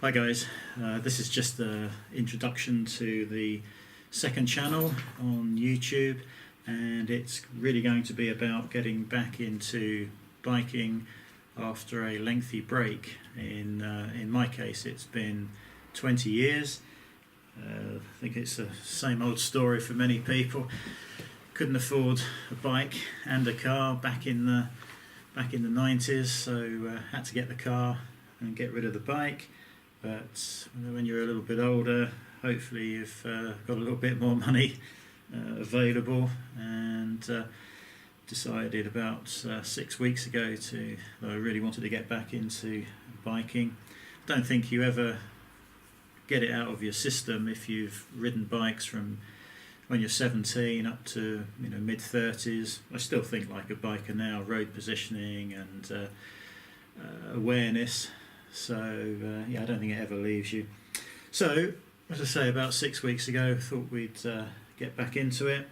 Hi guys, this is just the introduction to the second channel on YouTube, and it's really going to be about getting back into biking after a lengthy break. In my case it's been 20 years. I think it's the same old story for many people. Couldn't afford a bike and a car back in the 90s, so had to get the car and get rid of the bike. But when you're a little bit older, hopefully you've got a little bit more money available, and decided about 6 weeks ago that I really wanted to get back into biking. Don't think you ever get it out of your system if you've ridden bikes from when you're 17 up to mid-30s. I still think like a biker now, road positioning and awareness. So I don't think it ever leaves you. So, as I say, about 6 weeks ago, thought we'd get back into it.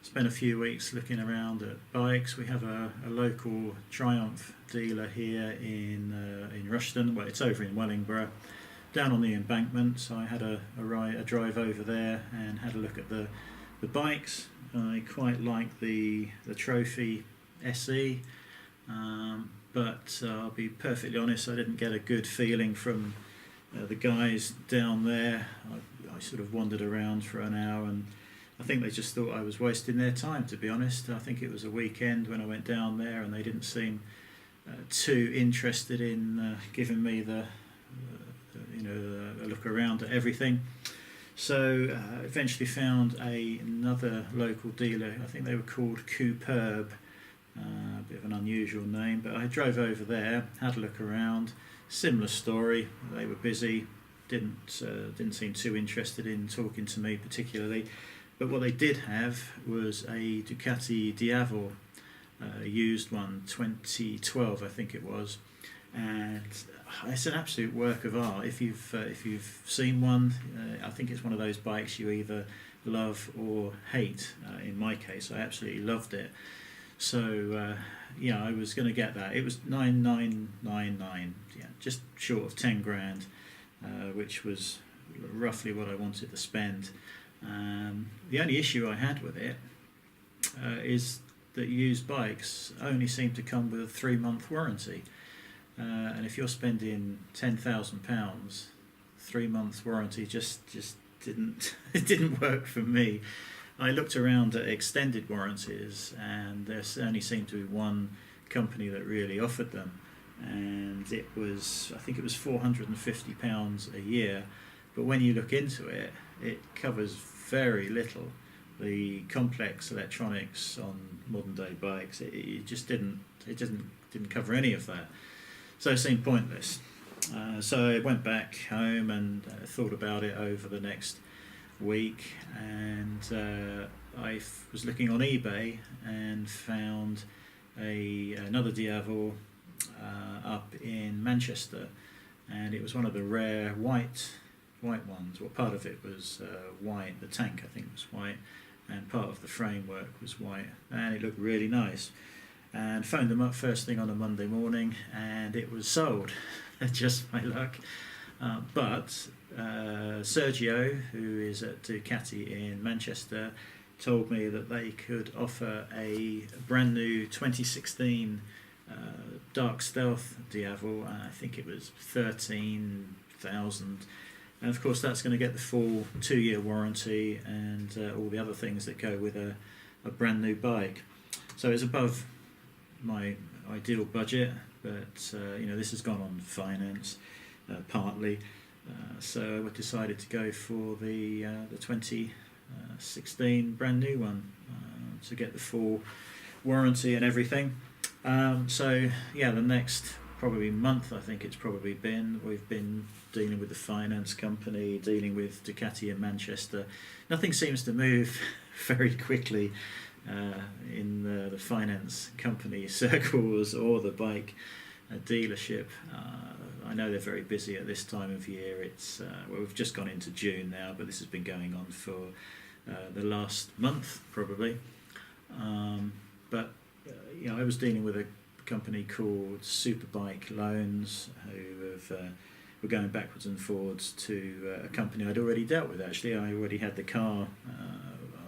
Spent a few weeks looking around at bikes. We have a local Triumph dealer here in Rushden. Well, it's over in Wellingborough, down on the embankment. So I had a drive over there and had a look at the bikes. I quite like the Trophy SE. But I'll be perfectly honest, I didn't get a good feeling from the guys down there. I sort of wandered around for an hour, and I think they just thought I was wasting their time, to be honest. I think it was a weekend when I went down there, and they didn't seem too interested in giving me a look around at everything. So eventually found another local dealer. I think they were called Cooperb. A bit of an unusual name, but I drove over there, had a look around. Similar story. They were busy, didn't seem too interested in talking to me particularly. But what they did have was a Ducati Diavel, used one, 2012 I think it was, and it's an absolute work of art. If you've seen one, I think it's one of those bikes you either love or hate. In my case, I absolutely loved it. So I was going to get that. It was 9,999, just short of 10 grand, which was roughly what I wanted to spend. The only issue I had with it is that used bikes only seem to come with a 3-month warranty, and if you're spending £10,000, 3 months warranty just didn't work for me. I looked around at extended warranties, and there only seemed to be one company that really offered them, and I think it was £450 a year. But when you look into it, it covers very little. The complex electronics on modern day bikes, it just didn't cover any of that. So it seemed pointless. So I went back home and thought about it over the next week, and I was looking on eBay and found another Diavel up in Manchester, and it was one of the rare white ones. Well, part of it was white, the tank I think was white, and part of the framework was white, and it looked really nice. And phoned them up first thing on a Monday morning, and it was sold. Just my luck. But Sergio, who is at Ducati in Manchester, told me that they could offer a brand new 2016 Dark Stealth Diavel, and I think it was 13,000. And of course that's going to get the full 2-year warranty and all the other things that go with a brand new bike. So it's above my ideal budget, but this has gone on finance partly. So I decided to go for the 2016 brand new one to get the full warranty and everything. The next probably month, I think it's probably been, we've been dealing with the finance company, dealing with Ducati in Manchester. Nothing seems to move very quickly in the finance company circles or the bike dealership. I know they're very busy at this time of year. It's we've just gone into June now, but this has been going on for the last month probably. I was dealing with a company called Superbike Loans, who were going backwards and forwards to a company I'd already dealt with. Actually, I already had the car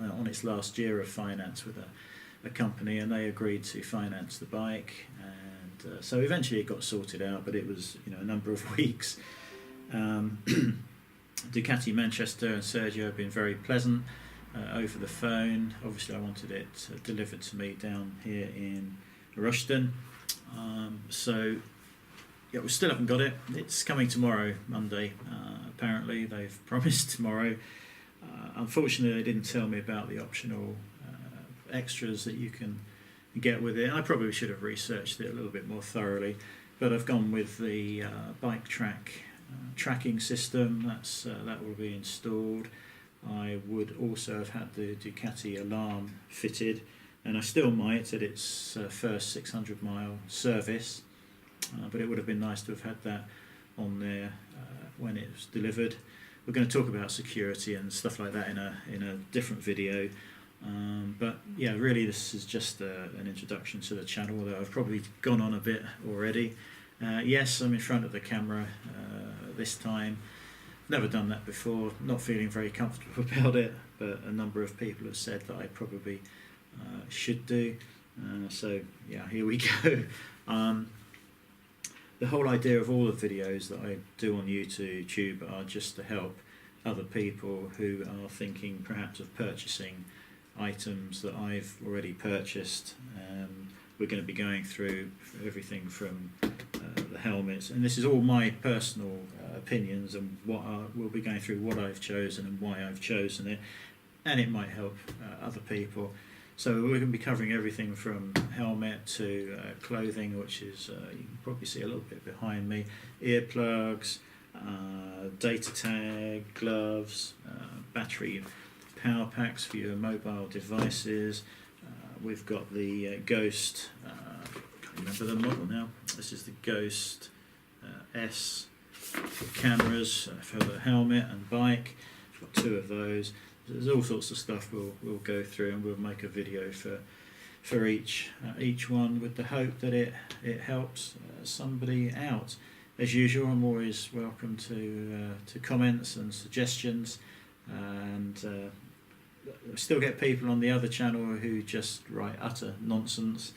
on its last year of finance with a company, and they agreed to finance the bike. And so eventually it got sorted out, but it was a number of weeks. Ducati Manchester and Sergio have been very pleasant over the phone. Obviously, I wanted it delivered to me down here in Rushden. So yeah, we still haven't got it. It's coming tomorrow, Monday. Apparently, they've promised tomorrow. Unfortunately, they didn't tell me about the optional extras that you can get with it. I probably should have researched it a little bit more thoroughly, but I've gone with the bike track tracking system. That will be installed. I would also have had the Ducati alarm fitted, and I still might at its first 600-mile service, but it would have been nice to have had that on there when it was delivered. We're going to talk about security and stuff like that in a different video, but yeah, really this is just an introduction to the channel, although I've probably gone on a bit already. Yes, I'm in front of the camera this time. Never done that before, not feeling very comfortable about it, but a number of people have said that I probably should do. So yeah, here we go. The whole idea of all the videos that I do on YouTube are just to help other people who are thinking perhaps of purchasing items that I've already purchased. We're going to be going through everything from the helmets, and this is all my personal opinions, and we'll be going through what I've chosen and why I've chosen it, and it might help other people. So we're going to be covering everything from helmet to clothing, which is, you can probably see a little bit behind me, earplugs, data tag, gloves, battery power packs for your mobile devices. We've got the Ghost, I can't remember the model now, this is the Ghost S cameras for the helmet and bike. I've got two of those. There's all sorts of stuff we'll go through, and we'll make a video for each one, with the hope that it helps somebody out. As usual, I'm always welcome to comments and suggestions, and I still get people on the other channel who just write utter nonsense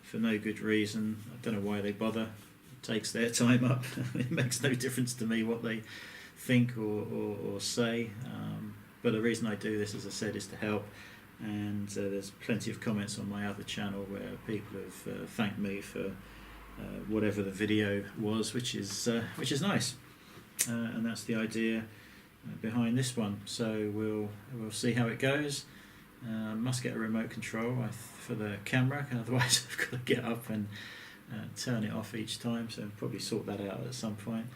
for no good reason. I don't know why they bother. It takes their time up. It makes no difference to me what they think or say. But the reason I do this, as I said, is to help. And there's plenty of comments on my other channel where people have thanked me for whatever the video was, which is nice. And that's the idea behind this one. So we'll see how it goes. Must get a remote control for the camera, otherwise I've got to get up and turn it off each time, so I'll probably sort that out at some point.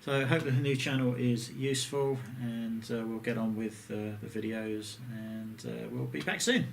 So I hope the new channel is useful, and we'll get on with the videos, and we'll be back soon.